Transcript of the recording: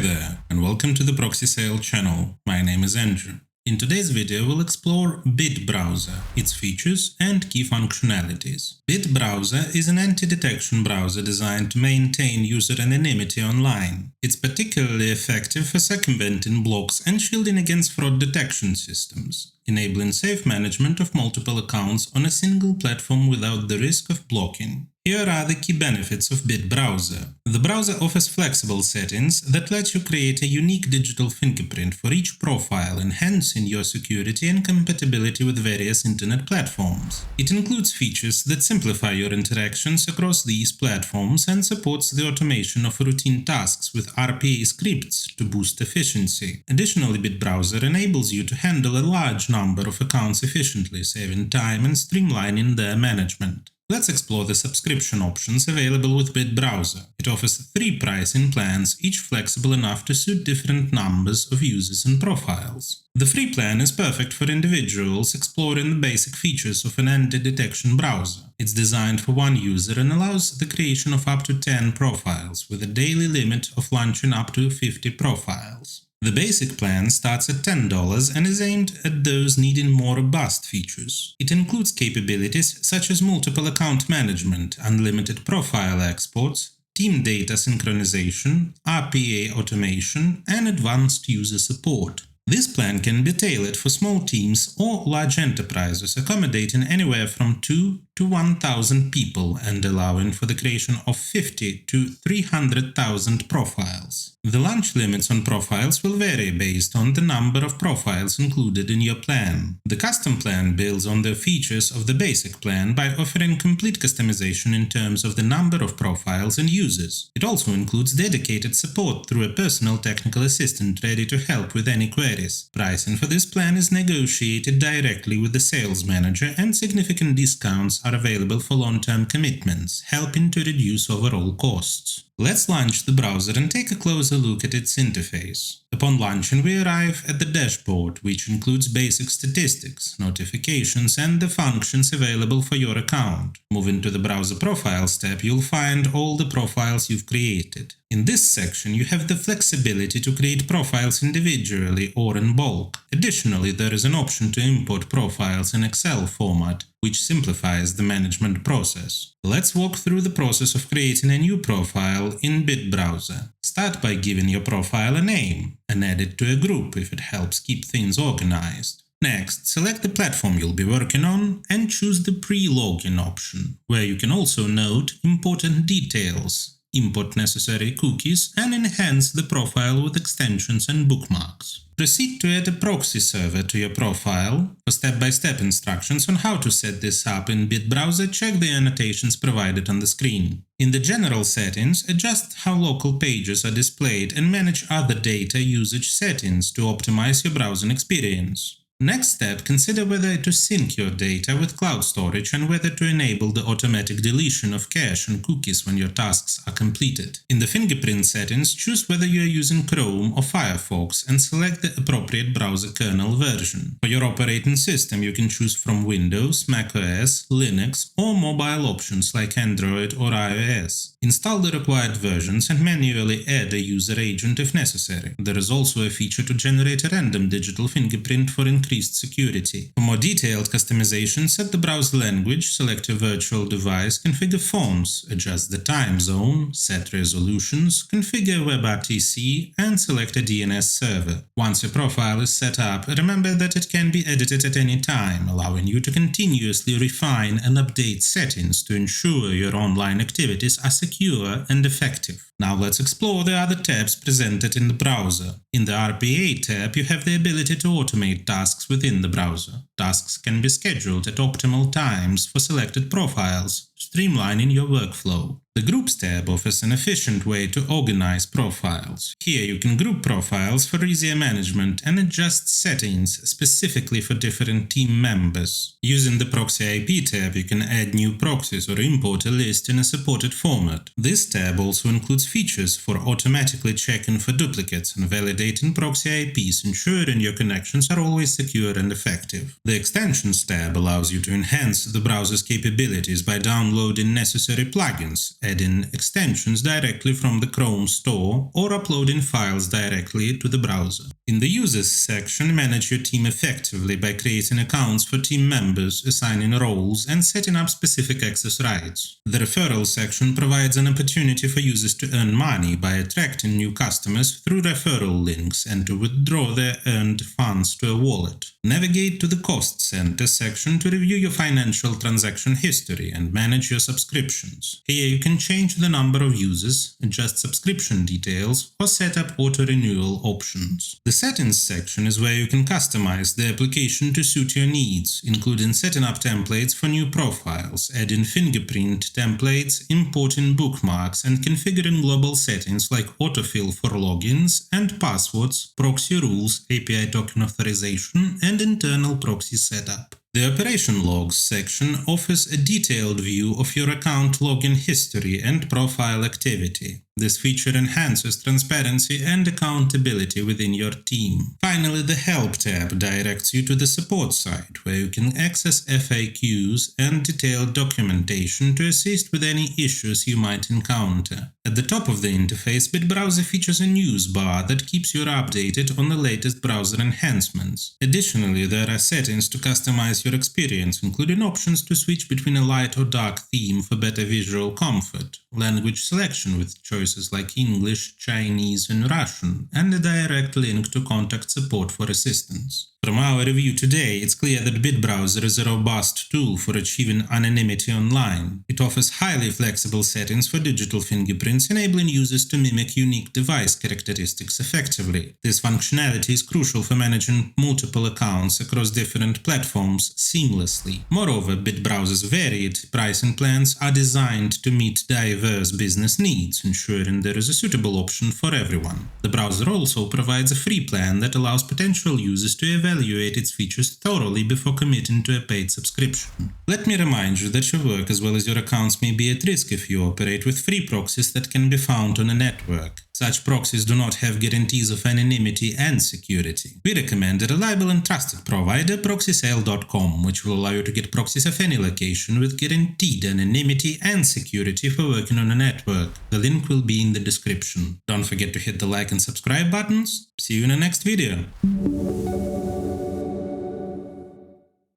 there, and welcome to the Proxy Sale channel. My name is Andrew. In today's video, we'll explore BitBrowser, its features and key functionalities. BitBrowser is an anti-detection browser designed to maintain user anonymity online. It's particularly effective for circumventing blocks and shielding against fraud detection systems, enabling safe management of multiple accounts on a single platform without the risk of blocking. Here are the key benefits of BitBrowser. The browser offers flexible settings that let you create a unique digital fingerprint for each profile, enhancing your security and compatibility with various internet platforms. It includes features that simplify your interactions across these platforms and supports the automation of routine tasks with RPA scripts to boost efficiency. Additionally, BitBrowser enables you to handle a large number of accounts efficiently, saving time and streamlining their management. Let's explore the subscription options available with BitBrowser. It offers 3 pricing plans, each flexible enough to suit different numbers of users and profiles. The free plan is perfect for individuals exploring the basic features of an anti-detection browser. It's designed for one user and allows the creation of up to 10 profiles, with a daily limit of launching up to 50 profiles. The basic plan starts at $10 and is aimed at those needing more robust features. It includes capabilities such as multiple account management, unlimited profile exports, team data synchronization, RPA automation, and advanced user support. This plan can be tailored for small teams or large enterprises, accommodating anywhere from 2 to 1,000 people and allowing for the creation of 50 to 300,000 profiles. The launch limits on profiles will vary based on the number of profiles included in your plan. The custom plan builds on the features of the basic plan by offering complete customization in terms of the number of profiles and users. It also includes dedicated support through a personal technical assistant ready to help with any queries. Pricing for this plan is negotiated directly with the sales manager, and significant discounts are available for long-term commitments, helping to reduce overall costs. Let's launch the browser and take a closer look at its interface. Upon launching, we arrive at the dashboard, which includes basic statistics, notifications, and the functions available for your account. Moving to the Browser Profiles tab, you'll find all the profiles you've created. In this section, you have the flexibility to create profiles individually or in bulk. Additionally, there is an option to import profiles in Excel format, which simplifies the management process. Let's walk through the process of creating a new profile in BitBrowser. Start by giving your profile a name and add it to a group if it helps keep things organized. Next, select the platform you'll be working on and choose the pre-login option, where you can also note important details, import necessary cookies, and enhance the profile with extensions and bookmarks. Proceed to add a proxy server to your profile. For step-by-step instructions on how to set this up in BitBrowser, check the annotations provided on the screen. In the general settings, adjust how local pages are displayed and manage other data usage settings to optimize your browsing experience. Next step, consider whether to sync your data with cloud storage and whether to enable the automatic deletion of cache and cookies when your tasks are completed. In the fingerprint settings, choose whether you are using Chrome or Firefox and select the appropriate browser kernel version. For your operating system, you can choose from Windows, macOS, Linux, or mobile options like Android or iOS. Install the required versions and manually add a user agent if necessary. There is also a feature to generate a random digital fingerprint for increased security. For more detailed customization, set the browser language, select your virtual device, configure fonts, adjust the time zone, set resolutions, configure WebRTC, and select a DNS server. Once your profile is set up, remember that it can be edited at any time, allowing you to continuously refine and update settings to ensure your online activities are secure and effective. Now let's explore the other tabs presented in the browser. In the RPA tab, you have the ability to automate tasks within the browser. Tasks can be scheduled at optimal times for selected profiles, streamlining your workflow. The Groups tab offers an efficient way to organize profiles. Here you can group profiles for easier management and adjust settings specifically for different team members. Using the Proxy IP tab, you can add new proxies or import a list in a supported format. This tab also includes features for automatically checking for duplicates and validating proxy IPs, ensuring your connections are always secure and effective. The Extensions tab allows you to enhance the browser's capabilities by downloading downloading necessary plugins, adding extensions directly from the Chrome store, or uploading files directly to the browser. In the Users section, manage your team effectively by creating accounts for team members, assigning roles, and setting up specific access rights. The Referrals section provides an opportunity for users to earn money by attracting new customers through referral links and to withdraw their earned funds to a wallet. Navigate to the Cost Center section to review your financial transaction history and manage your subscriptions. Here you can change the number of users, adjust subscription details, or set up auto-renewal options. The Settings section is where you can customize the application to suit your needs, including setting up templates for new profiles, adding fingerprint templates, importing bookmarks, and configuring global settings like autofill for logins and passwords, proxy rules, API token authorization, and internal proxy setup. The Operation Logs section offers a detailed view of your account login history and profile activity. This feature enhances transparency and accountability within your team. Finally, the Help tab directs you to the support site, where you can access FAQs and detailed documentation to assist with any issues you might encounter. At the top of the interface, BitBrowser features a news bar that keeps you updated on the latest browser enhancements. Additionally, there are settings to customize your experience, including options to switch between a light or dark theme for better visual comfort, language selection with choices like English, Chinese, and Russian, and a direct link to contact support for assistance. From our review today, it's clear that BitBrowser is a robust tool for achieving anonymity online. It offers highly flexible settings for digital fingerprints, enabling users to mimic unique device characteristics effectively. This functionality is crucial for managing multiple accounts across different platforms seamlessly. Moreover, BitBrowser's varied pricing plans are designed to meet diverse business needs, ensuring there is a suitable option for everyone. The browser also provides a free plan that allows potential users to evaluate its features thoroughly before committing to a paid subscription. Let me remind you that your work as well as your accounts may be at risk if you operate with free proxies that can be found on a network. Such proxies do not have guarantees of anonymity and security. We recommend a reliable and trusted provider, ProxySale.com, which will allow you to get proxies of any location with guaranteed anonymity and security for working on a network. The link will be in the description. Don't forget to hit the like and subscribe buttons. See you in the next video.